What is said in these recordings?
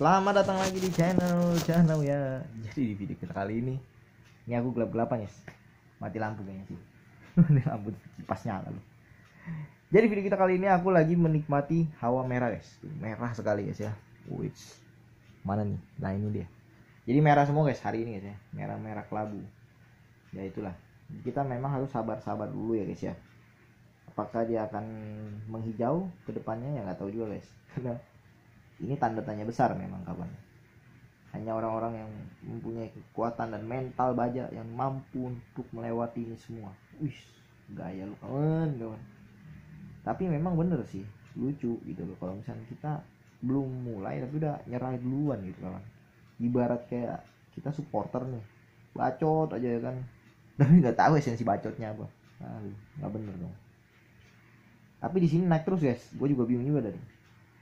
Selamat datang lagi di channel ya. Jadi di video kita kali ini aku gelap-gelapan guys. Mati lampu kayaknya sih. Lampu kipas nyala loh. Jadi video kita kali ini aku lagi menikmati hawa merah guys. Tuh, merah sekali guys ya. Wih, mana nih? Nah ini dia. Jadi merah semua guys hari ini guys ya. Merah-merah kelabu. Ya itulah. Kita memang harus sabar-sabar dulu ya guys ya. Apakah dia akan menghijau ke depannya ya nggak tahu juga guys. Karena ini tanda tanya besar memang kawan. Hanya orang-orang yang mempunyai kekuatan dan mental baja yang mampu untuk melewati ini semua. Wih, gaya lu kawan. Tapi memang bener sih, lucu gitu loh kalau misalnya kita belum mulai tapi udah nyerah duluan gitu kawan. Ibarat kayak kita supporter nih, bacot aja ya kan. Tapi nggak tahu esensi bacotnya apa. Nggak bener dong. Tapi di sini naik terus guys, gue juga bingung juga tadi.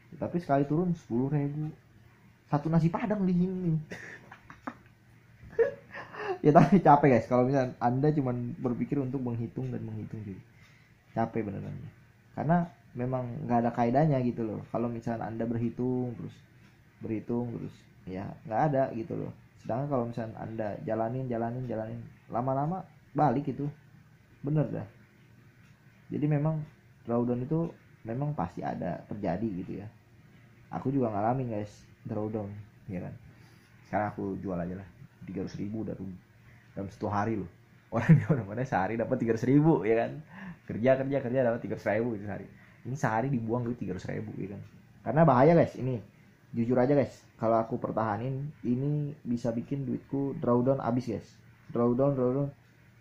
Tapi sekali turun 10.000 satu nasi padang di sini. Ya tapi capek guys kalau misalnya anda cuma berpikir untuk menghitung jadi capek beneran. Karena memang nggak ada kaidahnya gitu loh. Kalau misalnya anda berhitung terus ya nggak ada gitu loh. Sedangkan kalau misalnya anda jalanin lama-lama balik itu bener dah. Jadi memang drawdown itu memang pasti ada terjadi gitu ya. Aku juga ngalamin guys drawdown ya kan. Sekarang aku jual aja lah 300.000 udah rugi dalam 1 hari loh. Orang sehari dapat 300.000 ya kan. Kerja dapat 300.000 itu sehari. Ini sehari dibuang duit 300.000 ya kan. Karena bahaya guys ini. Jujur aja guys, kalau aku pertahanin ini bisa bikin duitku drawdown abis guys. Drawdown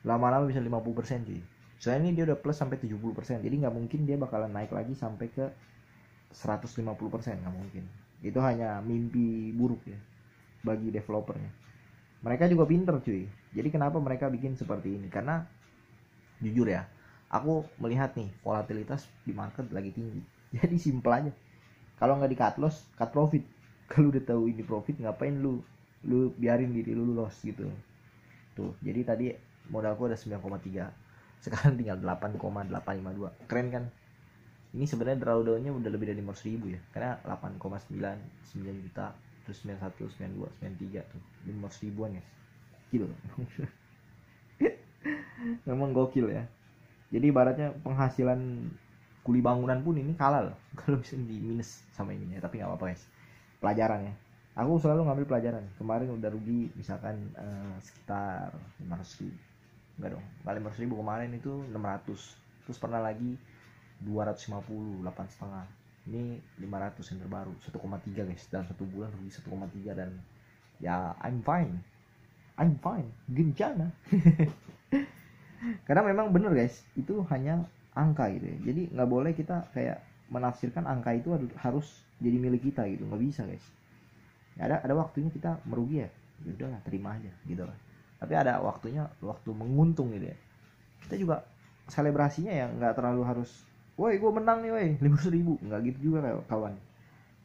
lama-lama bisa 50% cuy. Soalnya ini dia udah plus sampai 70%. Jadi nggak mungkin dia bakalan naik lagi sampai ke 150%, nggak mungkin. Itu hanya mimpi buruk ya bagi developernya. Mereka juga pinter cuy. Jadi kenapa mereka bikin seperti ini? Karena jujur ya, aku melihat nih volatilitas di market lagi tinggi. Jadi simple aja. Kalau nggak di cut loss, cut profit. Kalau udah tahu ini profit, ngapain lu biarin diri lu loss gitu. Tuh, jadi tadi modalku ada 9,3. Sekarang tinggal 8,852. Keren kan? Ini sebenarnya drawdownnya udah lebih dari 500.000 ya. Karena 8,9 juta, terus 91, 92, 93 tuh. 500.000-an ya. Gila. Memang gokil ya. Jadi ibaratnya penghasilan kuli bangunan pun ini kalah loh. Kalau bisa di minus sama ini ya. Tapi gak apa-apa guys. Pelajaran ya. Aku selalu ngambil pelajaran. Kemarin udah rugi misalkan sekitar 500.000. Enggak dong. 500.000 kemarin itu 600. Terus pernah lagi 250, 8,5. Ini 500 yang terbaru 1,3 guys. Dalam 1 bulan rugi 1,3 dan ya I'm fine gencana. Karena memang bener guys, itu hanya angka gitu ya. Jadi nggak boleh kita kayak menafsirkan angka itu harus jadi milik kita gitu, nggak bisa guys. Ada waktunya kita merugi ya udahlah terima aja gitu lah. Tapi ada waktunya waktu menguntung gitu ya. Kita juga selebrasinya ya nggak terlalu harus woi gue menang nih woi 500.000, nggak gitu juga kawan.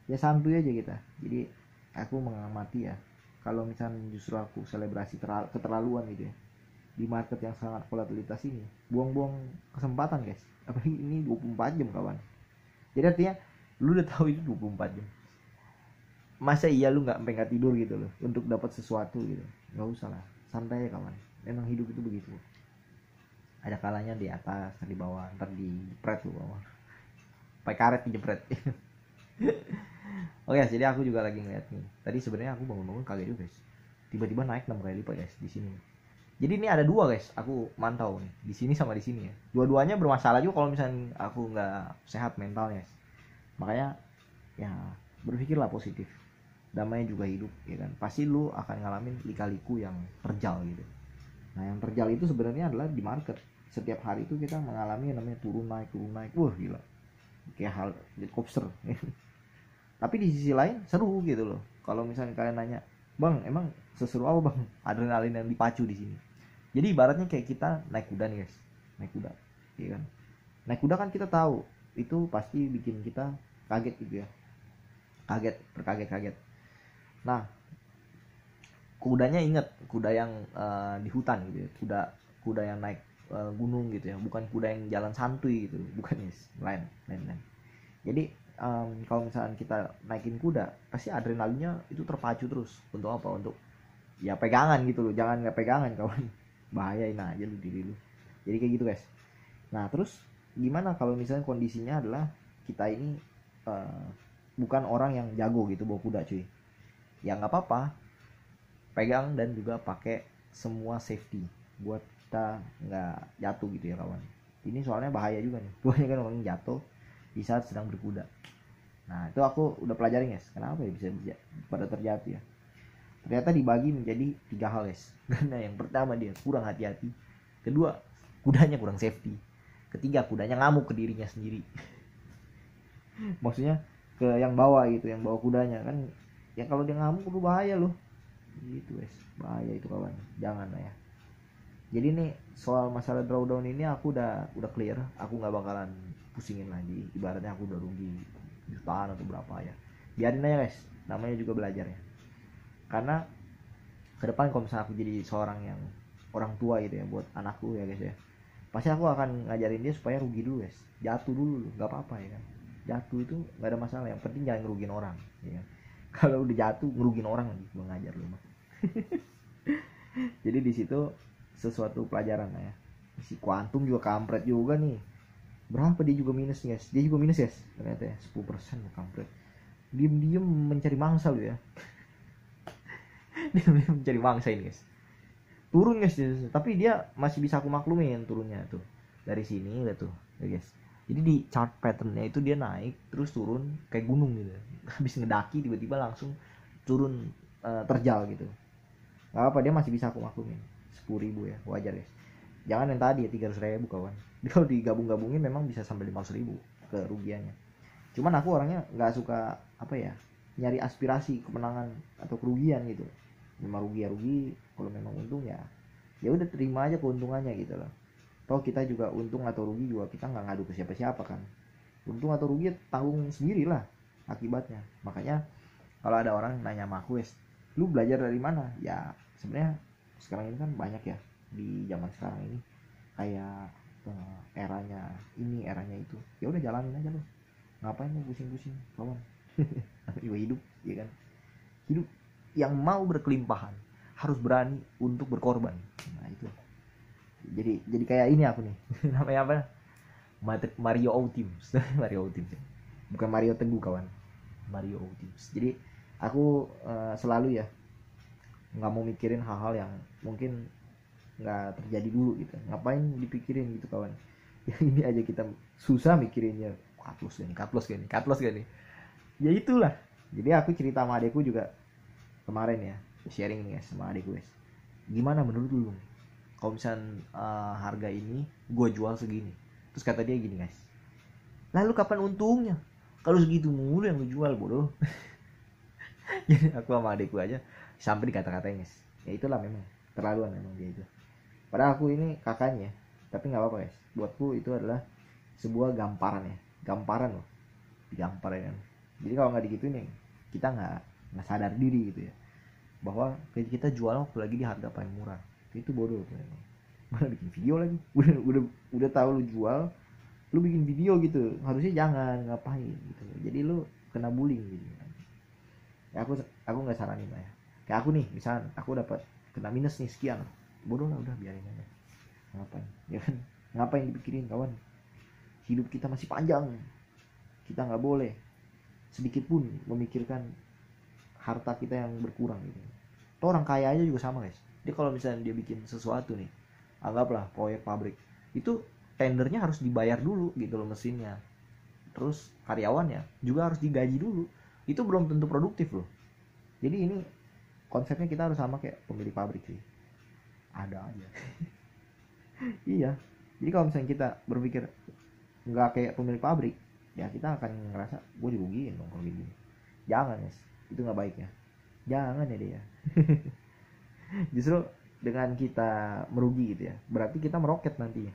Ya santuy aja kita. Jadi aku mengamati ya, kalau misalnya justru aku selebrasi keterlaluan gitu ya di market yang sangat volatilitas ini, buang-buang kesempatan guys. Apalagi ini 24 jam kawan. Jadi artinya lu udah tahu itu 24 jam, masa iya lu nggak tidur gitu loh untuk dapat sesuatu gitu. Nggak usah lah, santai ya kawan. Memang hidup itu begitu. Ada kalanya di atas, di bawah, ntar dijepret lu bawah. Pakai karet dijepret. Oke, jadi aku juga lagi ngeliat nih. Tadi sebenarnya aku bangun-bangun kaget juga guys. Tiba-tiba naik 6 kali lipat guys di sini. Jadi ini ada 2 guys, aku mantau nih. Di sini sama di sini ya. Dua-duanya bermasalah juga kalau misalnya aku nggak sehat mentalnya. Makanya ya berpikirlah positif. Damai juga hidup ya kan. Pasti lu akan ngalamin lika-liku yang terjal gitu. Nah, yang terjal itu sebenarnya adalah di market. Setiap hari itu kita mengalami yang namanya turun naik. Wah gila. Kayak hal jet coaster. Tapi di sisi lain seru gitu loh. Kalau misalnya kalian nanya, "Bang, emang seseru apa, Bang?" Adrenalin yang dipacu di sini. Jadi ibaratnya kayak kita naik kuda nih, guys. Naik kuda. Iya kan? Naik kuda kan kita tahu itu pasti bikin kita kaget gitu ya. Terkaget-kaget. Nah, kudanya inget, kuda yang di hutan gitu ya. Kuda yang naik gunung gitu ya, bukan kuda yang jalan santuy gitu, bukan guys, lain. Jadi kalau misalkan kita naikin kuda pasti adrenalinnya itu terpacu terus untuk apa, untuk ya pegangan gitu loh, jangan nggak pegangan kawan, bahayain aja lu diri lu. Jadi kayak gitu guys. Nah terus gimana kalau misalnya kondisinya adalah kita ini bukan orang yang jago gitu bawa kuda cuy, ya nggak apa-apa, pegang dan juga pakai semua safety buat kita nggak jatuh gitu ya kawan. Ini soalnya bahaya juga nih, banyak kan orang jatuh di saat sedang berkuda. Nah itu aku udah pelajarin guys, kenapa ya bisa pada terjatuh ya. Ternyata dibagi menjadi 3 hal guys. Karena yang pertama dia kurang hati-hati, kedua kudanya kurang safety, ketiga kudanya ngamuk ke dirinya sendiri. Maksudnya ke yang bawa gitu, yang bawa kudanya kan, ya kalau dia ngamuk itu bahaya loh gitu guys, bahaya itu kawan, jangan lah ya. Jadi nih soal masalah drawdown ini aku udah clear, aku nggak bakalan pusingin lagi. Ibaratnya aku udah rugi jutaan atau berapa ya, biarin aja guys, namanya juga belajar ya. Karena ke depan kalau misalnya aku jadi seorang yang orang tua gitu ya buat anakku ya guys ya, pasti aku akan ngajarin dia supaya rugi dulu guys, jatuh dulu nggak apa-apa ya kan, jatuh itu nggak ada masalah, yang penting jangan ngerugin orang ya. Kalau udah jatuh ngerugin orang lagi gue ngajar lu mah. Jadi di situ sesuatu pelajaran lah ya. Si kuantum juga kampret juga nih, berapa dia juga minus guys, dia juga minus guys ternyata ya, 10% kampret, diem mencari mangsa lu ya. Dia mencari mangsa ini guys, turun guys, tapi dia masih bisa aku maklumin turunnya tuh dari sini udah tuh ya guys. Jadi di chart patternnya itu dia naik terus turun kayak gunung gitu, habis ngedaki tiba-tiba langsung turun terjal gitu. Gak apa, dia masih bisa aku maklumin 10.000 ya, wajar guys. Jangan yang tadi ya 300.000 kawan, kalau digabung-gabungin memang bisa sampai 500.000 kerugiannya. Cuman aku orangnya nggak suka apa ya, nyari aspirasi kemenangan atau kerugian gitu. Memang rugi ya rugi, kalau memang untung ya ya udah terima aja keuntungannya gitu loh. Toh kita juga untung atau rugi juga kita nggak ngadu ke siapa-siapa kan, untung atau rugi tanggung sendirilah akibatnya. Makanya kalau ada orang nanya sama aku, lu belajar dari mana ya, sebenarnya sekarang ini kan banyak ya di zaman sekarang ini, kayak eranya ini eranya itu, ya udah jalanin aja lo, ngapain lu pusing-pusing kawan. Juga hidup ya kan, hidup yang mau berkelimpahan harus berani untuk berkorban. Nah itu jadi kayak ini aku nih. Namanya apa, Mario Ultims. Mario Ultims bukan Mario Teguh kawan, Mario Ultims. Jadi aku selalu ya nggak mau mikirin hal-hal yang mungkin nggak terjadi dulu gitu, ngapain dipikirin gitu kawan. Ya ini aja kita susah mikirinnya, cut loss gak nih, ya itulah. Jadi aku cerita sama adekku juga kemarin ya, sharing nih guys sama adekku guys, gimana menurut lu kalau misalnya harga ini gue jual segini, terus kata dia gini guys, lalu kapan untungnya kalau segitu mulu yang lu jual bodoh. Jadi aku sama adekku aja sampai dikata-katain guys, ya itulah memang terlaluan memang dia itu. Padahal aku ini kakaknya, tapi nggak apa-apa guys, buatku itu adalah sebuah gamparan ya, gamparan loh, digampar ya kan. Jadi kalau nggak digituin ya kita nggak sadar diri gitu ya, bahwa kita jual waktu lagi di harga paling murah, itu bodoh tuh emang. Malah bikin video lagi, udah tahu lu jual, lu bikin video gitu, harusnya jangan, ngapain gitu. Jadi lu kena bullying gitu. Ya aku nggak saranin lah ya. Kayak aku nih, misalnya aku dapat kena minus nih sekian, bodoh lah, udah biarin aja. Ngapain ya kan, ngapain dipikirin kawan, hidup kita masih panjang, kita nggak boleh sedikit pun memikirkan harta kita yang berkurang gitu. Tuh orang kaya aja juga sama guys, dia kalau misalnya dia bikin sesuatu nih, anggaplah proyek pabrik, itu tendernya harus dibayar dulu gitu loh mesinnya, terus karyawannya juga harus digaji dulu, itu belum tentu produktif loh. Jadi ini konsepnya kita harus sama kayak pemilik pabrik sih, ada aja. Iya, jadi kalau misalnya kita berpikir nggak kayak pemilik pabrik, ya kita akan ngerasa gue dirugiin dong kalau gini. Jangan guys, itu nggak baik ya, jangan ya dia. Justru dengan kita merugi gitu ya, berarti kita meroket nanti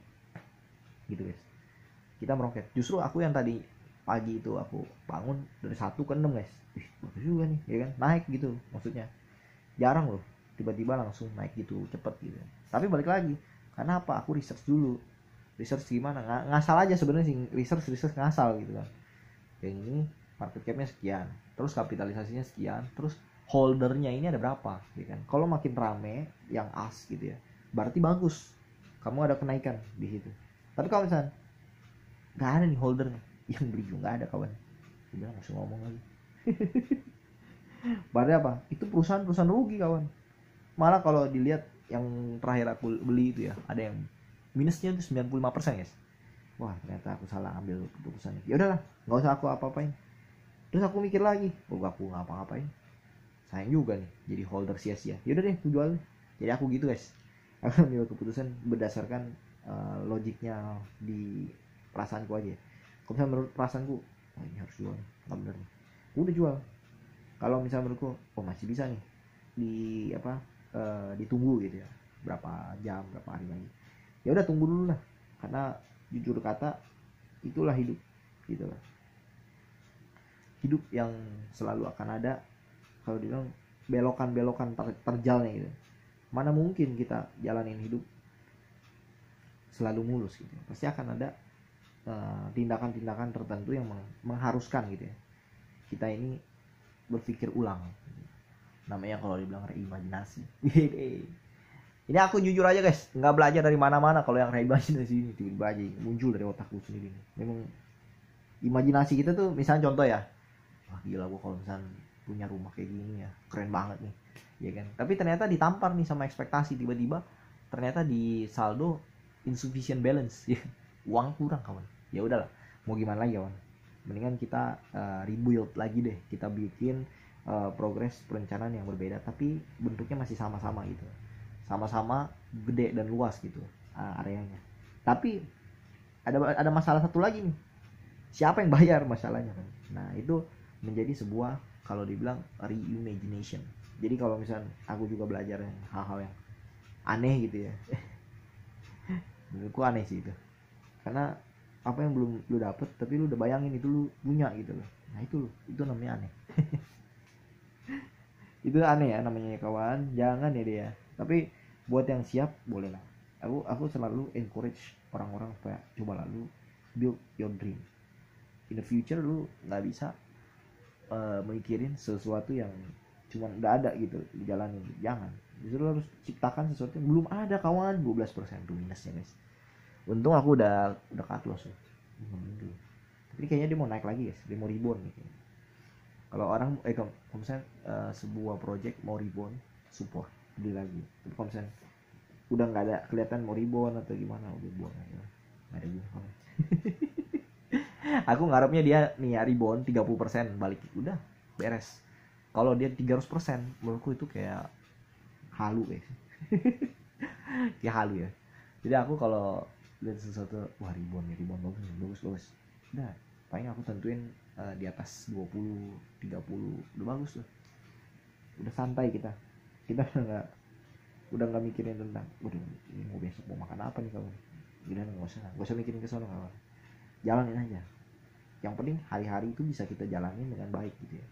gitu guys, kita meroket. Justru aku yang tadi pagi itu aku bangun dari 1 ke 6 guys, bagus juga nih ya kan, naik gitu, maksudnya jarang loh tiba-tiba langsung naik gitu cepet gitu. Tapi balik lagi, karena apa, aku research dulu, research gimana, ngasal aja sebenarnya sih, research ngasal gitu kan. yang ini market capnya sekian, terus kapitalisasinya sekian, terus holdernya ini ada berapa, ya kan? Kalau makin rame yang as gitu ya, berarti bagus, kamu ada kenaikan di situ. Tapi kalau misalnya nggak ada nih holdernya, yang beli juga nggak ada kawan, udah nggak usah ngomong lagi. Berarti apa? Itu perusahaan rugi kawan. Malah kalau dilihat yang terakhir aku beli itu ya, ada yang minusnya itu 95% guys. Wah ternyata aku salah ambil keputusan. Ya udahlah, nggak usah aku apa-apain. Terus aku mikir lagi, aku ngapa-ngapain, sayang juga nih jadi holder sia-sia. Yaudah deh aku jual. Jadi aku gitu guys, aku ambil keputusan berdasarkan logiknya di perasaanku aja. Kalau misalnya menurut perasaanku, oh ini harus jual, nggak bener nih, udah jual. Kalau misalnya menurutku, oh masih bisa nih di ditunggu gitu ya, berapa jam berapa hari lagi, ya udah tunggu dulu lah. Karena jujur kata itulah hidup gitu lah. Hidup yang selalu akan ada, kalau dibilang belokan-belokan terjalnya gitu. Mana mungkin kita jalanin hidup selalu mulus gitu. Pasti akan ada tindakan-tindakan tertentu yang mengharuskan gitu ya, kita ini berpikir ulang. Namanya kalau dibilang reimajinasi. Ini aku jujur aja guys, nggak belajar dari mana-mana. Kalau yang reimajinasi ini tiba-tiba aja muncul dari otakku sendiri. Memang imajinasi kita tuh, misalnya contoh ya, wah gila gua kalau misalnya punya rumah kayak gini ya, keren banget nih, ya kan. Tapi ternyata ditampar nih sama ekspektasi, tiba-tiba ternyata di saldo insufficient balance, ya. Uang kurang kawan. Ya udahlah, mau gimana lagi kawan. Mendingan kita rebuild lagi deh, kita bikin progres perencanaan yang berbeda, tapi bentuknya masih sama-sama gitu, sama-sama gede dan luas gitu areanya. Tapi ada masalah satu lagi nih, siapa yang bayar masalahnya kan. Nah itu menjadi sebuah, kalau dibilang reimagination. Jadi kalau misalnya aku juga belajar hal-hal yang aneh gitu ya, menurutku aneh sih itu. Karena apa yang belum lu dapet tapi lu udah bayangin itu lu punya gitu loh. Nah itu namanya aneh. Itu aneh ya namanya kawan, jangan ya dia. Tapi buat yang siap boleh lah. Aku selalu encourage orang-orang supaya coba lalu build your dream. In the future lu nggak bisa mikirin sesuatu yang cuma udah ada gitu dijalanin. Jangan, justru harus ciptakan sesuatu yang belum ada kawan. 12% tuh minusnya guys. Untung aku udah cut loss ya. Tapi kayaknya dia mau naik lagi guys, dia mau rebound nih kayaknya. Kalau orang kalau misalnya sebuah project mau rebound, support, beli lagi. Tapi kalau misalnya udah nggak ada kelihatan mau rebound atau gimana, udah buang aja, nggak ada guna. Aku ngarepnya dia nih ya rebound 30% balik, udah beres. Kalau dia 300%, menurutku itu kayak halu guys. Ya halu ya. Jadi aku kalau lihat sesuatu, wah rebound bagus, udah paling aku tentuin di atas 20 30 udah bagus tuh. Udah santai kita udah nggak mikirin tentang waduh ini mau besok mau makan apa nih kawan. Udah nggak usah mikirin ke sana kawan, jalanin aja. Yang penting hari-hari itu bisa kita jalanin dengan baik gitu ya.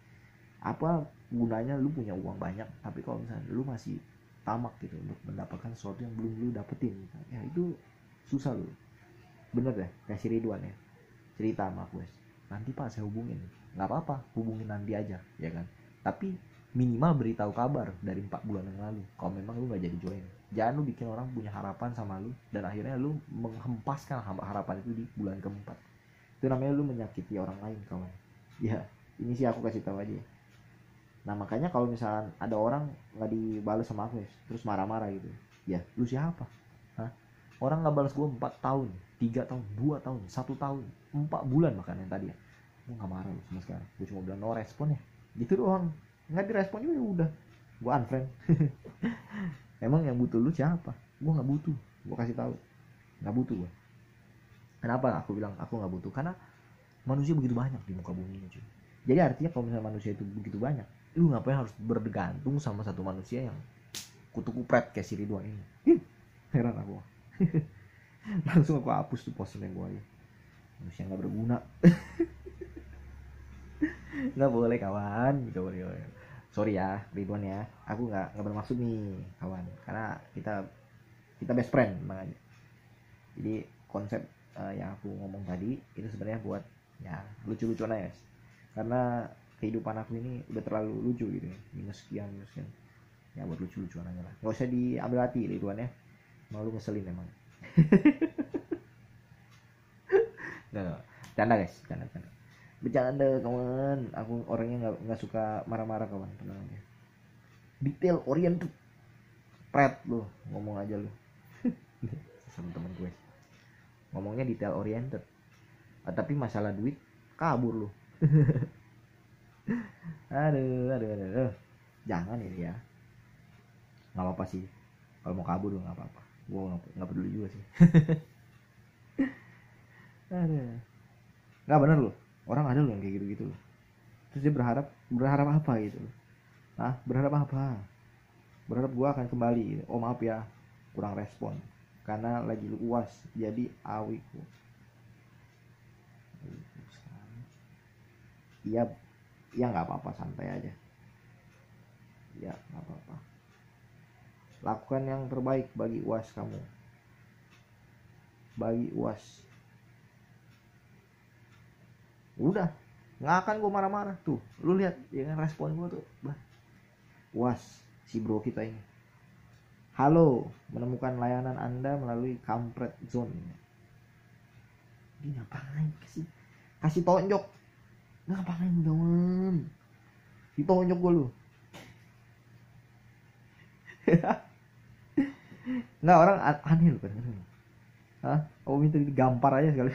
Apa gunanya lu punya uang banyak tapi kalau misalnya lu masih tamak gitu untuk mendapatkan sesuatu yang belum lu dapetin gitu. Ya itu susah lu. Bener deh kayak si Ridwan ya, cerita sama aku guys, nanti pak saya hubungin. Nggak apa-apa, hubungin nanti aja ya kan, tapi minimal beritahu kabar dari 4 bulan yang lalu kalau memang lu nggak jadi join. Jangan lu bikin orang punya harapan sama lu dan akhirnya lu menghempaskan harapan itu di bulan keempat. Itu namanya lu menyakiti orang lain kawan. Ya ini sih aku kasih tahu aja. Nah makanya kalau misalnya ada orang nggak dibalas sama aku terus marah-marah gitu, ya lu siapa? Hah? Orang nggak balas gue 4 tahun, 3 tahun, 2 tahun, 1 tahun, 4 bulan bahkan yang tadi ya. Gue gak marah lu sama sekarang, gue cuma bilang no respon ya, gitu doang. Nggak direspon juga udah, gue unfriend. Emang yang butuh lu siapa? Gue nggak butuh, gue kasih tahu, nggak butuh gue. Kenapa aku bilang aku nggak butuh? Karena manusia begitu banyak di muka bumi ini cuy. Jadi artinya kalau misalnya manusia itu begitu banyak, lu ngapain harus bergantung sama satu manusia yang kutu kupret kayak si Ridwan ini? Heran aku. Langsung aku hapus tuh postingan gue aja, manusia nggak berguna. Nggak boleh kawan, nggak boleh. Sorry ya Ridwan ya, aku nggak bermaksud nih kawan, karena kita best friend makanya. Jadi konsep yang aku ngomong tadi itu sebenarnya buat Ya lucu-lucuan aja guys, karena kehidupan aku ini udah terlalu lucu gitu ya. Minus sekian ya buat lucu-lucuan aja lah, nggak usah diambil hati Ridwan ya, malu ngeselin emang. Nggak, canda guys, canda bercanda kawan, aku orangnya nggak suka marah-marah kawan, tenang aja. Detail oriented pret lu ngomong aja lu. Sama temen gue ngomongnya detail oriented, tapi masalah duit kabur lu. aduh, jangan ini ya, nggak apa-apa sih kalau mau kabur nggak apa-apa, gue nggak peduli juga sih. Aduh, nggak bener loh, orang ada loh yang kayak gitu loh, terus dia berharap apa gitu loh. Berharap apa? Berharap gue akan kembali gitu. Oh maaf ya, kurang respon karena lagi UAS jadi awiku. Iya, ya nggak apa-apa, santai aja ya, nggak apa-apa. Lakukan yang terbaik bagi UAS kamu, bagi UAS. Udah, nggak akan gue marah-marah tuh, lu lihat ya kan respon gue tuh. UAS si bro kita ini, halo, menemukan layanan Anda melalui kampret zone. Ini ngapain, kasih tonjok, ngapain kawan, ditonjok gue lu. Nggak, orang aneh loh kadang-kadang. Aku minta digampar aja sekali.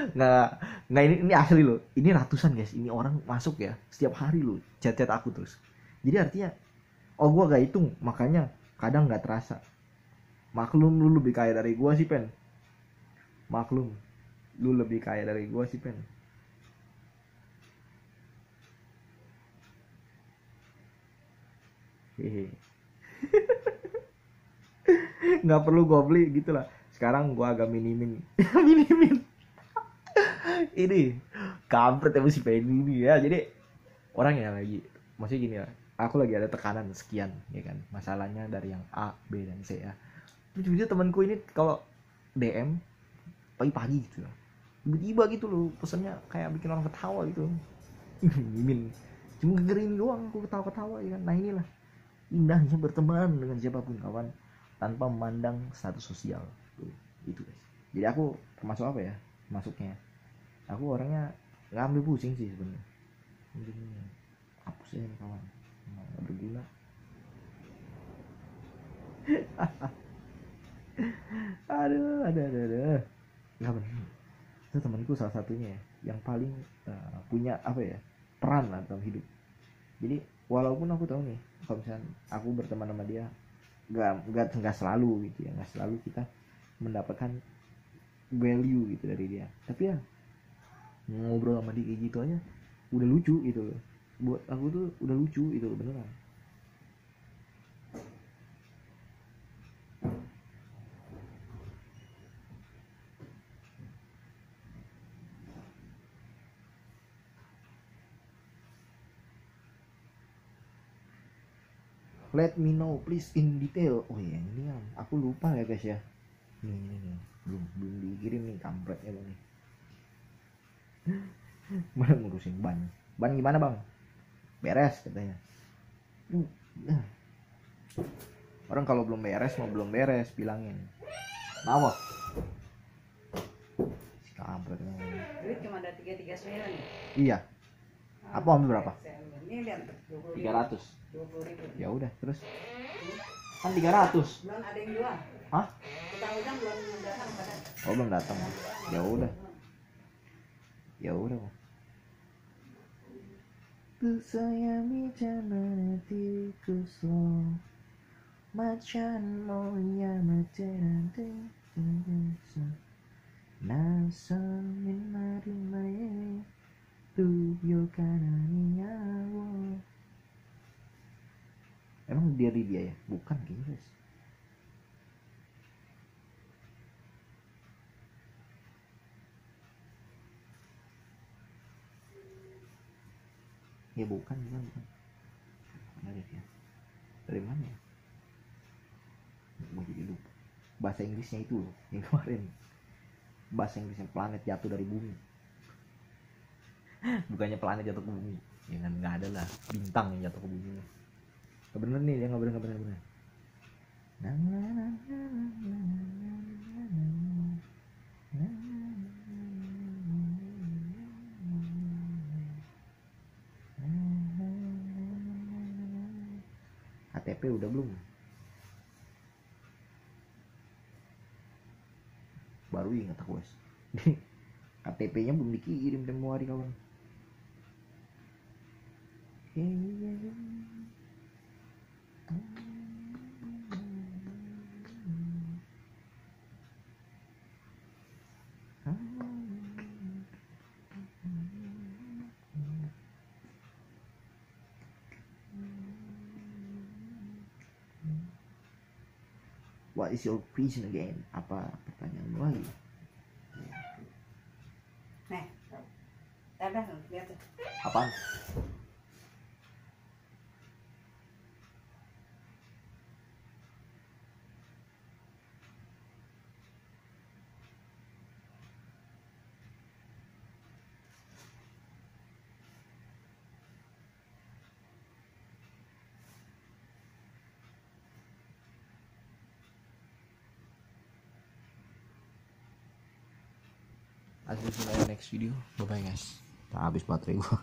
nggak ini asli loh, ini ratusan guys, ini orang masuk ya setiap hari loh, chat aku terus. Jadi artinya, oh gue gak hitung makanya kadang nggak terasa. Maklum lu lebih kaya dari gue sih Pen, maklum lu lebih kaya dari gue sih Pen. Hehe. Nggak perlu gue beli gitu lah. Sekarang gue agak minimin minimin ini kampret emang si Penny ini ya. Jadi orang yang lagi, maksudnya gini lah, aku lagi ada tekanan sekian ya kan, masalahnya dari yang A, B dan C ya. Tiba-tiba temanku ini kalau DM pagi-pagi gitu, tiba-tiba gitu loh pesannya kayak bikin orang ketawa gitu. Mimin cuma gerin doang aku ketawa-ketawa ya kan. Nah inilah indahnya berteman dengan siapapun kawan, tanpa memandang status sosial tuh, itu guys. Jadi aku termasuk apa ya masuknya, aku orangnya nggak ambil pusing sih sebenarnya. Hapus aja nih kawan, nggak berguna. aduh nggak benar. Itu temanku salah satunya ya, yang paling punya apa ya, peran lah dalam hidup. Jadi walaupun aku tahu nih kalau misalnya aku berteman sama dia, nggak selalu gitu ya, nggak selalu kita mendapatkan value gitu dari dia, tapi ya ngobrol sama dia kayak gitu aja udah lucu gitu loh. Buat aku tuh udah lucu itu beneran. Let me know please in detail. Oh iya ini kan aku lupa ya guys ya. Ini belum dikirim nih kampretnya bang nih. Mana ngurusin ban gimana bang? Beres katanya. Orang kalau belum beres bilangin. Mau? Si kampret. Duit cuma ada 339. Iya. Apa ambil berapa? Ini lihat 300. 20.000. Ya udah terus. Kan 300. Belum ada yang jual. Hah? Utang belum datang pada. Oh belum datang. Ya udah. Ku sayangi jangan hatiku so macan moya macan nasa minari mae tubyo kanani yawo. Emang dia ya? Bukan kayaknya guys. Ya bukan. Dari mana ya? Mau jadi lupa. Bahasa Inggrisnya itu loh yang kemarin. bahasa Inggrisnya planet jatuh dari bumi. Bukannya planet jatuh ke bumi, ya kan nggak ada lah bintang yang jatuh ke bumi. Nggak bener nih, dia nggak bener. KTP udah belum? Baru ingat aku guys. KTP-nya belum dikirim tempo hari kawan. What is your question again? Apa pertanyaanmu lagi? Nih. Ada lihat tuh. Apaan? I'll see you in the next video. Bye bye guys. Nah, habis baterai gua.